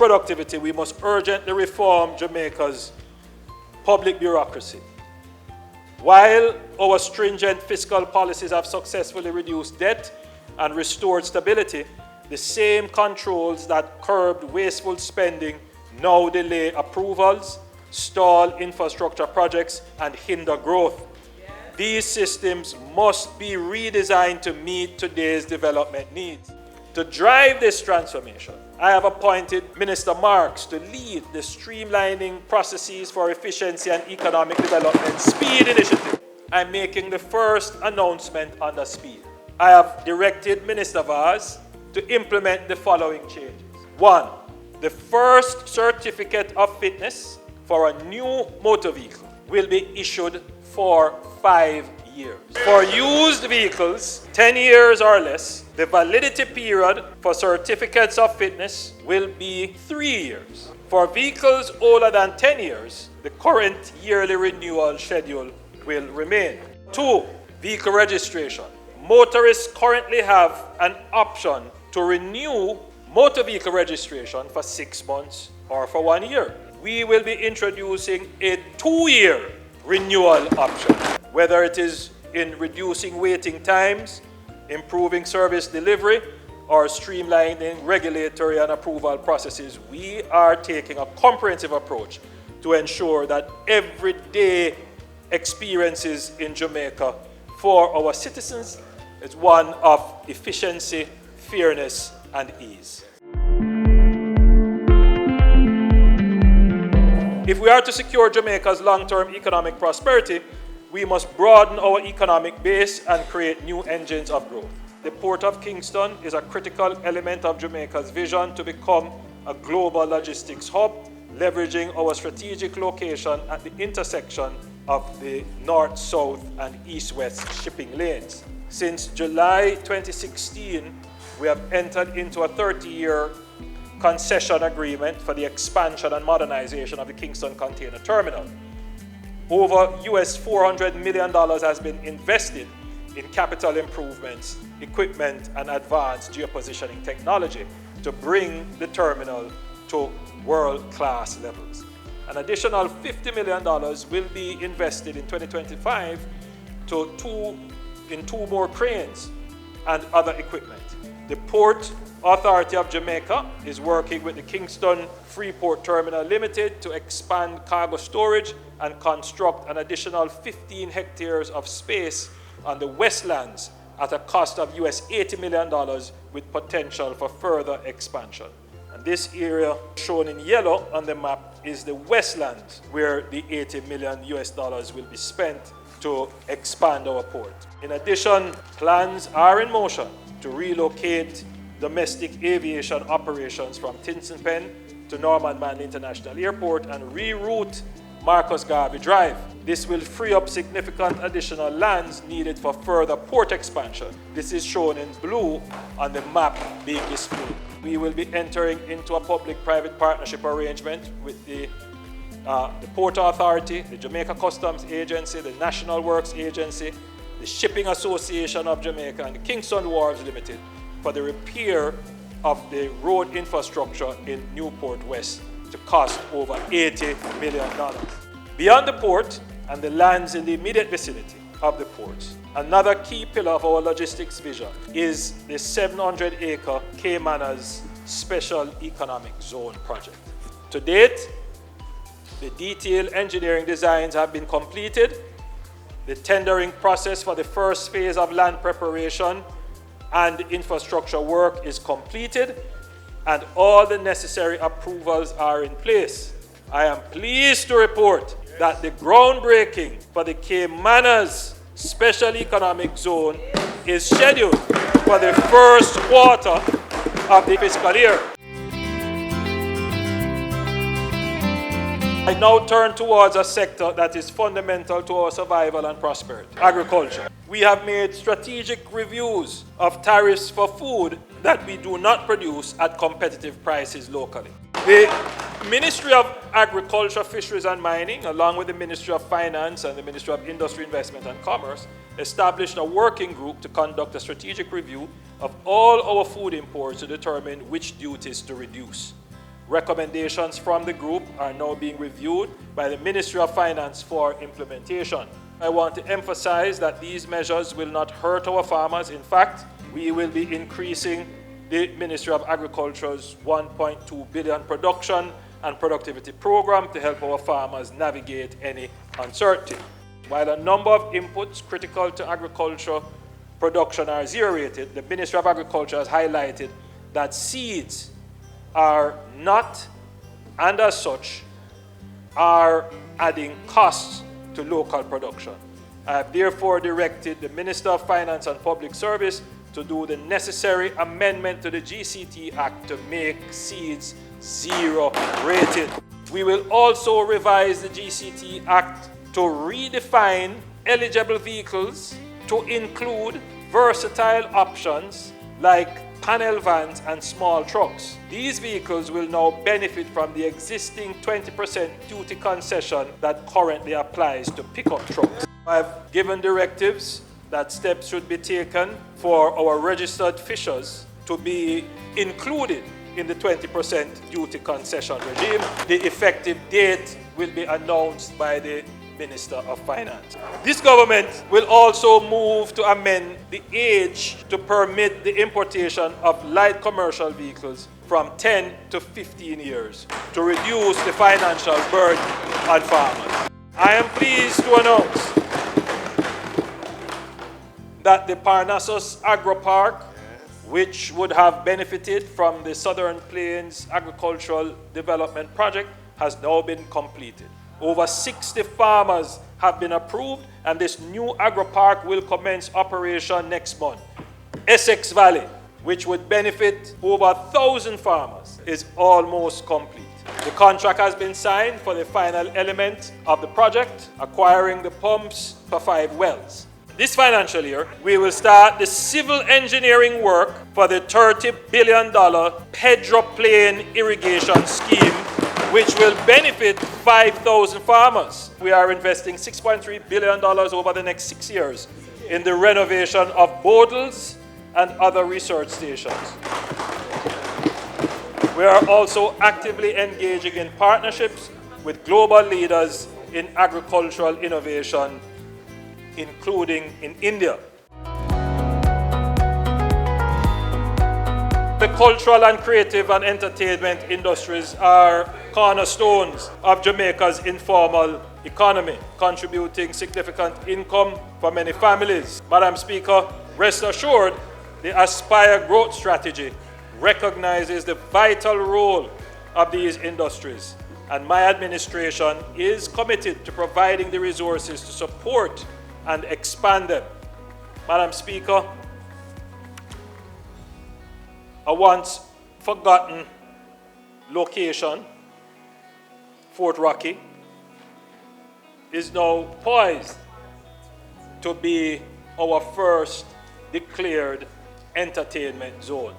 productivity, we must urgently reform Jamaica's public bureaucracy. While our stringent fiscal policies have successfully reduced debt and restored stability, the same controls that curbed wasteful spending now delay approvals, stall infrastructure projects, and hinder growth. These systems must be redesigned to meet today's development needs. To drive this transformation, I have appointed Minister Marks to lead the Streamlining Processes for Efficiency and Economic Development SPEED initiative. I'm making the first announcement under SPEED. I have directed Minister Vaz to implement the following changes. 1. The first certificate of fitness for a new motor vehicle will be issued for 5 years. For used vehicles, 10 years or less, the validity period for certificates of fitness will be 3 years. For vehicles older than 10 years, the current yearly renewal schedule will remain. 2. Vehicle registration. Motorists currently have an option to renew motor vehicle registration for 6 months or for 1 year. We will be introducing a 2-year renewal option. Whether it is in reducing waiting times, improving service delivery, or streamlining regulatory and approval processes, we are taking a comprehensive approach to ensure that everyday experiences in Jamaica for our citizens is one of efficiency, fairness, and ease. If we are to secure Jamaica's long-term economic prosperity, we must broaden our economic base and create new engines of growth. The Port of Kingston is a critical element of Jamaica's vision to become a global logistics hub, leveraging our strategic location at the intersection of the north-south and east-west shipping lanes. Since July 2016, we have entered into a 30-year concession agreement for the expansion and modernization of the Kingston Container Terminal. Over US $400 million has been invested in capital improvements, equipment, and advanced geopositioning technology to bring the terminal to world-class levels. An additional $50 million will be invested in 2025 in two more cranes and other equipment. The Port Authority of Jamaica is working with the Kingston Freeport Terminal Limited to expand cargo storage and construct an additional 15 hectares of space on the Westlands at a cost of US $80 million with potential for further expansion. And this area shown in yellow on the map is the Westlands, where the $80 million will be spent to expand our port. In addition, plans are in motion to relocate domestic aviation operations from Tinston Pen to Norman Manley International Airport and reroute Marcus Garvey Drive. This will free up significant additional lands needed for further port expansion. This is shown in blue on the map being displayed. We will be entering into a public-private partnership arrangement with the Port Authority, the Jamaica Customs Agency, the National Works Agency, the Shipping Association of Jamaica, and the Kingston Wharves Limited for the repair of the road infrastructure in Newport West to cost over $80 million. Beyond the port and the lands in the immediate vicinity of the ports, another key pillar of our logistics vision is the 700-acre Caymanas Special Economic Zone project. To date, the detailed engineering designs have been completed. The tendering process for the first phase of land preparation and infrastructure work is completed, and all the necessary approvals are in place. I am pleased to report that the groundbreaking for the Caymanas Special Economic Zone is scheduled for the first quarter of the fiscal year. I now turn towards a sector that is fundamental to our survival and prosperity: agriculture. We have made strategic reviews of tariffs for food that we do not produce at competitive prices locally. The Ministry of Agriculture, Fisheries and Mining, along with the Ministry of Finance and the Ministry of Industry, Investment and Commerce, established a working group to conduct a strategic review of all our food imports to determine which duties to reduce. Recommendations from the group are now being reviewed by the Ministry of Finance for implementation. I want to emphasize that these measures will not hurt our farmers. In fact, we will be increasing the Ministry of Agriculture's 1.2 billion production and productivity program to help our farmers navigate any uncertainty. While a number of inputs critical to agriculture production are zero-rated, the Ministry of Agriculture has highlighted that seeds are not, and as such, are adding costs to local production. I have therefore directed the Minister of Finance and Public Service to do the necessary amendment to the GCT Act to make seeds zero-rated. We will also revise the GCT Act to redefine eligible vehicles to include versatile options like panel vans and small trucks. These vehicles will now benefit from the existing 20% duty concession that currently applies to pickup trucks. I've given directives that steps should be taken for our registered fishers to be included in the 20% duty concession regime. The effective date will be announced by the Minister of Finance. This government will also move to amend the age to permit the importation of light commercial vehicles from 10 to 15 years to reduce the financial burden on farmers. I am pleased to announce that the Parnassus Agro Park, which would have benefited from the Southern Plains Agricultural Development Project, has now been completed. Over 60 farmers have been approved, and this new agro-park will commence operation next month. Essex Valley, which would benefit over 1,000 farmers, is almost complete. The contract has been signed for the final element of the project, acquiring the pumps for 5 wells. This financial year, we will start the civil engineering work for the $30 billion Pedro Plain irrigation scheme, which will benefit 5,000 farmers. We are investing $6.3 billion over the next 6 years in the renovation of bodles and other research stations. We are also actively engaging in partnerships with global leaders in agricultural innovation, including in India. The cultural and creative and entertainment industries are cornerstones of Jamaica's informal economy, contributing significant income for many families. Madam Speaker, rest assured, the Aspire Growth Strategy recognizes the vital role of these industries, and my administration is committed to providing the resources to support and expand them. Madam Speaker, a once forgotten location, Fort Rocky, is now poised to be our first declared entertainment zone.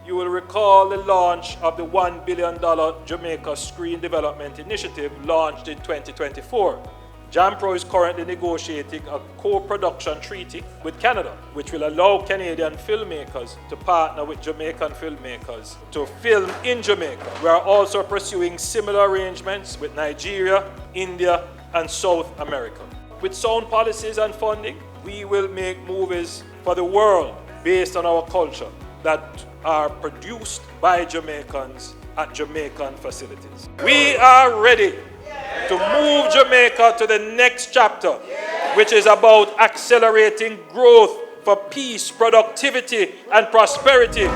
You will recall the launch of the $1 billion Jamaica Screen Development Initiative launched in 2024. JAMPRO is currently negotiating a co-production treaty with Canada, which will allow Canadian filmmakers to partner with Jamaican filmmakers to film in Jamaica. We are also pursuing similar arrangements with Nigeria, India, and South America. With sound policies and funding, we will make movies for the world based on our culture that are produced by Jamaicans at Jamaican facilities. We are ready to move Jamaica to the next chapter, which is about accelerating growth for peace, productivity, and prosperity